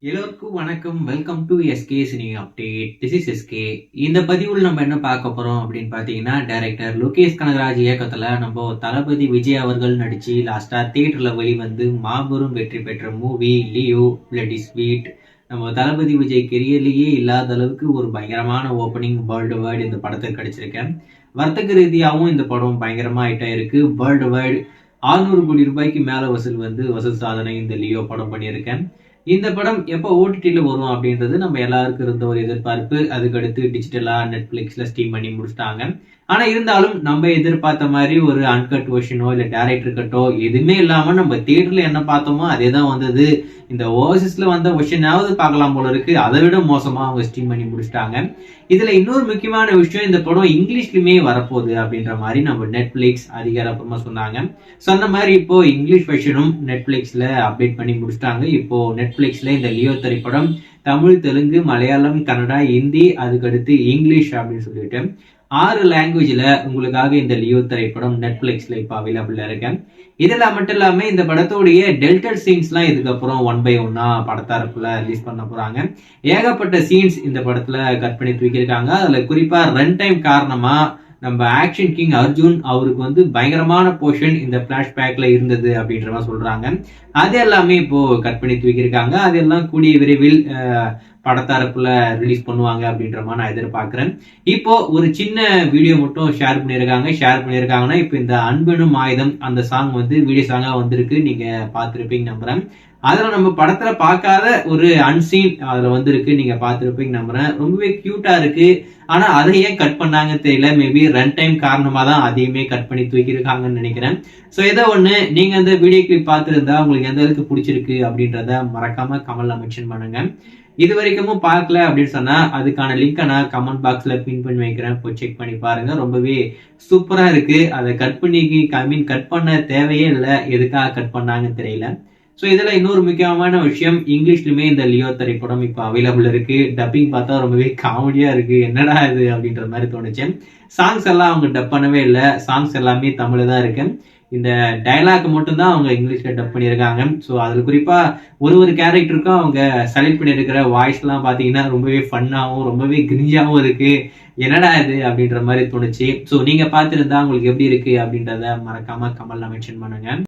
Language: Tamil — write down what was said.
எல்லோருக்கும் வணக்கம். Welcome to SK cine update. This is SK. இந்த பதிவில் நம்ம என்ன பார்க்க போறோம் அப்படின்னு பாத்தீங்கன்னா, டைரக்டர் லோகேஷ் கனகராஜ் இயக்கத்துல நம்ம தளபதி விஜய் அவர்கள் நடிச்சு லாஸ்டா தியேட்டர்ல வெளிவந்து மாபெரும் வெற்றி பெற்ற மூவி லியோ பிளட்டி ஸ்வீட். நம்ம தளபதி விஜய் கெரியர்லயே இல்லாத அளவுக்கு ஒரு பயங்கரமான ஓப்பனிங் வேர்ல்டு வைடு இந்த படத்துக்கு கிடைச்சிருக்கேன். வர்த்தக ரீதியாகவும் இந்த படம் பயங்கரமா ஹிட் ஆயிருக்கு. வேர்ல்டு வைடு 600 கோடி ரூபாய்க்கு மேல வசூல் சாதனை இந்த லியோ படம் பண்ணியிருக்கேன். இந்த படம் எப்போ ஓடிடியில் வரும் அப்படின்றது நம்ம எல்லாருக்கும் இருந்த ஒரு எதிர்பார்ப்பு. அதுக்கடுத்து டிஜிட்டலா நெட்ஃபிளிக்ஸ்ல ஸ்ட்ரீம் பண்ணி முடிச்சிட்டாங்க. ஆனா இருந்தாலும் நம்ம எதிர்பார்த்த மாதிரி ஒரு அன்கட் வெர்ஷனோ இல்ல டைரக்டர் கட்டோ எதுவுமே இல்லாம நம்ம தியேட்டர்ல என்ன பார்த்தோமோ அதே தான் வந்தது. இந்த ஓவர்சீஸ்ல வந்த வெர்ஷனாவது பார்க்கலாம் போல இருக்கு. அதை விட மோசமா அவங்க ஸ்ட்ரீம் பண்ணி முடிச்சிட்டாங்க. இதுல இன்னொரு முக்கியமான விஷயம், இந்த படம் இங்கிலீஷ்லயுமே வரப்போகுது அப்படின்ற மாதிரி நம்ம நெட்ஃபிளிக்ஸ் அதிகாரப்பூர்வமா சொன்னாங்க. சொன்ன மாதிரி இப்போ இங்கிலீஷ் வெர்ஷனும் நெட்ஃபிளிக்ஸ்ல அப்டேட் பண்ணி முடிச்சிட்டாங்க. இப்போ நெட்ஃபிளிக்ஸ்ல இந்த லியோ திரைப்படம் தமிழ், தெலுங்கு, மலையாளம், கன்னடா, ஹிந்தி, அதுக்கடுத்து இங்கிலீஷ் அப்படின்னு சொல்லிட்டு 6 லாங்குவேஜ்ல உங்களுக்காக இந்த லியோ திரைப்படம் நெட்ஃபிளிக்ஸ்ல இப்ப அவைலபிளா இருக்கேன். இதெல்லாம் மட்டும் இல்லாம இந்த படத்தோடைய டெல்டல் சீன்ஸ் எல்லாம் இதுக்கப்புறம் 1 by 1 படத்தாரப்புல ரிலீஸ் பண்ண போறாங்க. ஏகப்பட்ட சீன்ஸ் இந்த படத்துல கட் பண்ணி தூக்கியிருக்காங்க. அதுல குறிப்பா ரன் டைம் காரணமா நம்ம ஆக்ஷன் கிங் அர்ஜுன் அவருக்கு பயங்கரமான போர்ஷன் இந்த பிளாஷ்பேக்ல இருந்தது அப்படின்ற மாதிரி சொல்றாங்க. அது எல்லாமே இப்போ கட் பண்ணி தூக்கியிருக்காங்க. அதெல்லாம் கூடிய விரைவில் படத்தரப்புல ரிலீஸ் பண்ணுவாங்க அப்படின்ற மாதிரி நான் எதிர்பார்க்கிறேன். இப்போ ஒரு சின்ன வீடியோ மட்டும் ஷேர் பண்ணியிருக்காங்கன்னா இப்போ இந்த அன்பெனும் ஆயுதம் அந்த சாங் வீடியோ சாங்கா வந்திருக்கு. நீங்க பார்த்திருப்பீங்க நம்புறேன். அதுல நம்ம படத்துல பார்க்காத ஒரு அன்சீன் அதுல வந்திருக்கு. நீங்க பார்த்திருப்பீங்க நம்புறேன். ரொம்பவே கியூட்டா இருக்கு. ஆனா அதை ஏன் கட் பண்ணாங்க தெரியல. மேபி ரன் டைம் காரணமா தான் அதையுமே கட் பண்ணி தூக்கி இருக்காங்கன்னு நினைக்கிறேன். சோ ஏதோ ஒண்ணு நீங்க அந்த வீடியோ கிளிப் பார்த்திருந்தா உங்களுக்கு எந்த அளவுக்கு பிடிச்சிருக்கு அப்படின்றத மறக்காம கமெண்ட்ல மென்ஷன் பண்ணுங்க. இது வரைக்கும் பார்க்கல அப்படின்னு சொன்னா அதுக்கான லிங்க் நான் கமெண்ட் பாக்ஸ்ல பின் பண்ணி வைக்கிறேன். போய் செக் பண்ணி பாருங்க. ரொம்பவே சூப்பரா இருக்கு. அதை கட் பண்ண தேவையே இல்லை. எதுக்காக கட் பண்ணாங்கன்னு தெரியல. ஸோ இதுல இன்னொரு முக்கியமான விஷயம், இங்கிலீஷ்லுமே இந்த லியோ திரைப்படம் இப்போ அவைலபிள் இருக்கு. டப்பிங் பார்த்தா ரொம்பவே காமெடியா இருக்கு. என்னடா இது அப்படின்ற மாதிரி தோணுச்சு. சாங்ஸ் எல்லாம் அவங்க டப் பண்ணவே இல்லை. சாங்ஸ் எல்லாமே தமிழ் தான் இருக்கு. இந்த டைலாக் மட்டும் தான் அவங்க இங்கிலீஷ்ல டப் பண்ணியிருக்காங்க. ஸோ அதுல குறிப்பா ஒரு கேரக்டருக்கும் அவங்க செலக்ட் பண்ணியிருக்கிற வாய்ஸ் எல்லாம் பாத்தீங்கன்னா ரொம்பவே ஃபன்னாவும் ரொம்பவே கிரிஞ்சாவும் இருக்கு. என்னடா இது அப்படின்ற மாதிரி தோணுச்சு. ஸோ நீங்க பார்த்திருந்தா உங்களுக்கு எப்படி இருக்கு அப்படின்றத மறக்காம கமெண்ட்ல மென்ஷன் பண்ணுங்க.